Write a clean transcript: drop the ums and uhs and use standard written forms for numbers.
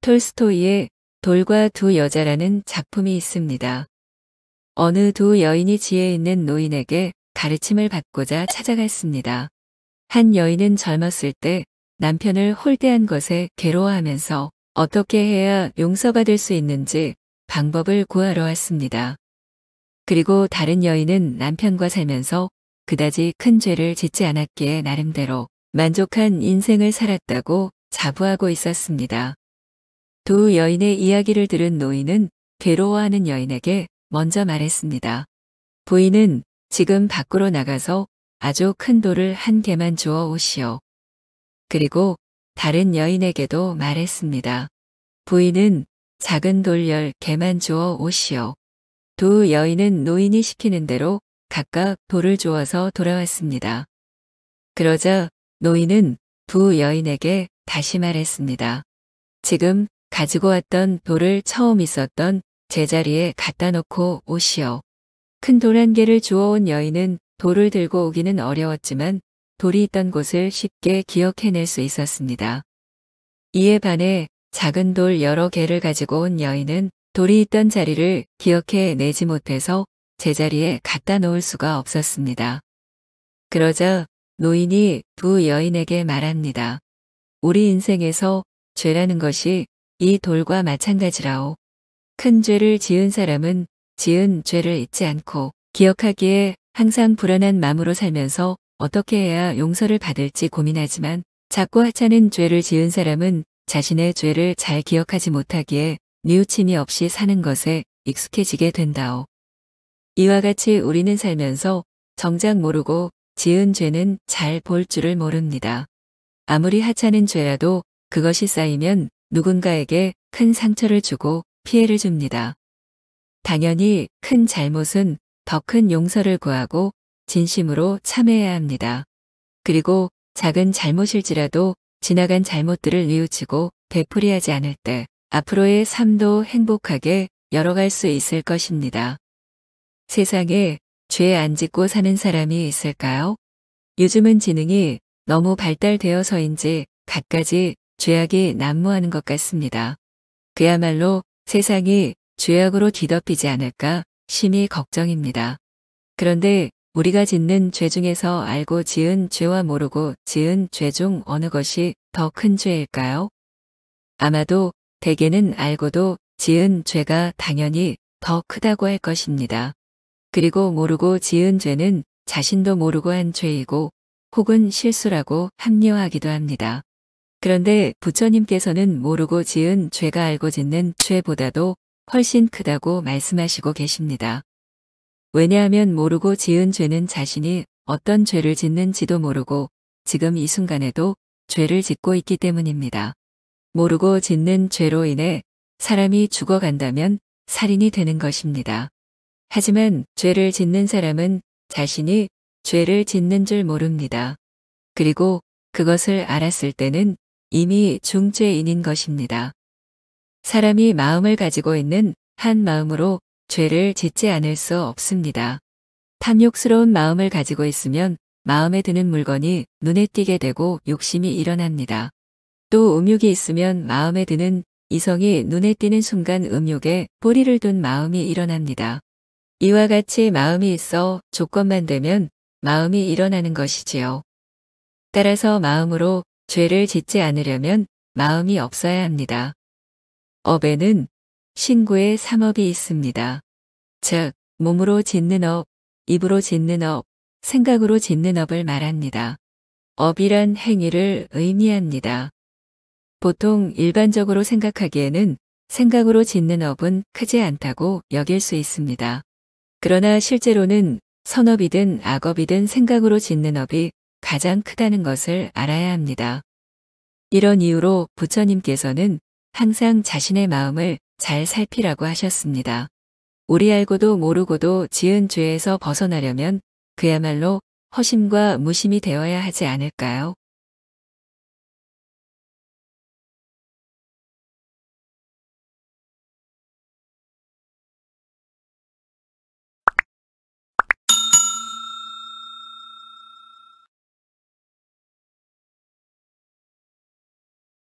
톨스토이의 돌과 두 여자라는 작품이 있습니다. 어느 두 여인이 지혜 있는 노인에게 가르침을 받고자 찾아갔습니다. 한 여인은 젊었을 때 남편을 홀대한 것에 괴로워하면서 어떻게 해야 용서받을 수 있는지 방법을 구하러 왔습니다. 그리고 다른 여인은 남편과 살면서 그다지 큰 죄를 짓지 않았기에 나름대로 만족한 인생을 살았다고 자부하고 있었습니다. 두 여인의 이야기를 들은 노인은 괴로워하는 여인에게 먼저 말했습니다. 부인은 지금 밖으로 나가서 아주 큰 돌을 한 개만 주워 오시오. 그리고 다른 여인에게도 말했습니다. 부인은 작은 돌 10개만 주워 오시오. 두 여인은 노인이 시키는 대로 각각 돌을 주워서 돌아왔습니다. 그러자 노인은 두 여인에게 다시 말했습니다. 지금 가지고 왔던 돌을 처음 있었던 제자리에 갖다 놓고 오시오. 큰 돌 한 개를 주워온 여인은 돌을 들고 오기는 어려웠지만 돌이 있던 곳을 쉽게 기억해낼 수 있었습니다. 이에 반해 작은 돌 여러 개를 가지고 온 여인은 돌이 있던 자리를 기억해 내지 못해서 제자리에 갖다 놓을 수가 없었습니다. 그러자 노인이 두 여인에게 말합니다. 우리 인생에서 죄라는 것이 이 돌과 마찬가지라오. 큰 죄를 지은 사람은 지은 죄를 잊지 않고 기억하기에 항상 불안한 마음으로 살면서 어떻게 해야 용서를 받을지 고민하지만 작고 하찮은 죄를 지은 사람은 자신의 죄를 잘 기억하지 못하기에 뉘우침이 없이 사는 것에 익숙해지게 된다오. 이와 같이 우리는 살면서 정작 모르고 지은 죄는 잘 볼 줄을 모릅니다. 아무리 하찮은 죄라도 그것이 쌓이면 누군가에게 큰 상처를 주고 피해를 줍니다. 당연히 큰 잘못은 더 큰 용서를 구하고 진심으로 참회해야 합니다. 그리고 작은 잘못일지라도 지나간 잘못들을 뉘우치고 되풀이하지 않을 때 앞으로의 삶도 행복하게 열어갈 수 있을 것입니다. 세상에 죄 안 짓고 사는 사람이 있을까요? 요즘은 지능이 너무 발달되어서인지 갖가지 죄악이 난무하는 것 같습니다. 그야말로 세상이 죄악으로 뒤덮이지 않을까 심히 걱정입니다. 그런데 우리가 짓는 죄 중에서 알고 지은 죄와 모르고 지은 죄 중 어느 것이 더 큰 죄일까요? 아마도 대개는 알고도 지은 죄가 당연히 더 크다고 할 것입니다. 그리고 모르고 지은 죄는 자신도 모르고 한 죄이고 혹은 실수라고 합리화하기도 합니다. 그런데 부처님께서는 모르고 지은 죄가 알고 짓는 죄보다도 훨씬 크다고 말씀하시고 계십니다. 왜냐하면 모르고 지은 죄는 자신이 어떤 죄를 짓는지도 모르고 지금 이 순간에도 죄를 짓고 있기 때문입니다. 모르고 짓는 죄로 인해 사람이 죽어간다면 살인이 되는 것입니다. 하지만 죄를 짓는 사람은 자신이 죄를 짓는 줄 모릅니다. 그리고 그것을 알았을 때는 이미 중죄인인 것입니다. 사람이 마음을 가지고 있는 한 마음으로 죄를 짓지 않을 수 없습니다. 탐욕스러운 마음을 가지고 있으면 마음에 드는 물건이 눈에 띄게 되고 욕심이 일어납니다. 또 음욕이 있으면 마음에 드는 이성이 눈에 띄는 순간 음욕에 뿌리를 둔 마음이 일어납니다. 이와 같이 마음이 있어 조건만 되면 마음이 일어나는 것이지요. 따라서 마음으로 죄를 짓지 않으려면 마음이 없어야 합니다. 업에는 신구의 3업이 있습니다. 즉, 몸으로 짓는 업, 입으로 짓는 업, 생각으로 짓는 업을 말합니다. 업이란 행위를 의미합니다. 보통 일반적으로 생각하기에는 생각으로 짓는 업은 크지 않다고 여길 수 있습니다. 그러나 실제로는 선업이든 악업이든 생각으로 짓는 업이 가장 크다는 것을 알아야 합니다. 이런 이유로 부처님께서는 항상 자신의 마음을 잘 살피라고 하셨습니다. 우리 알고도 모르고도 지은 죄에서 벗어나려면 그야말로 허심과 무심이 되어야 하지 않을까요?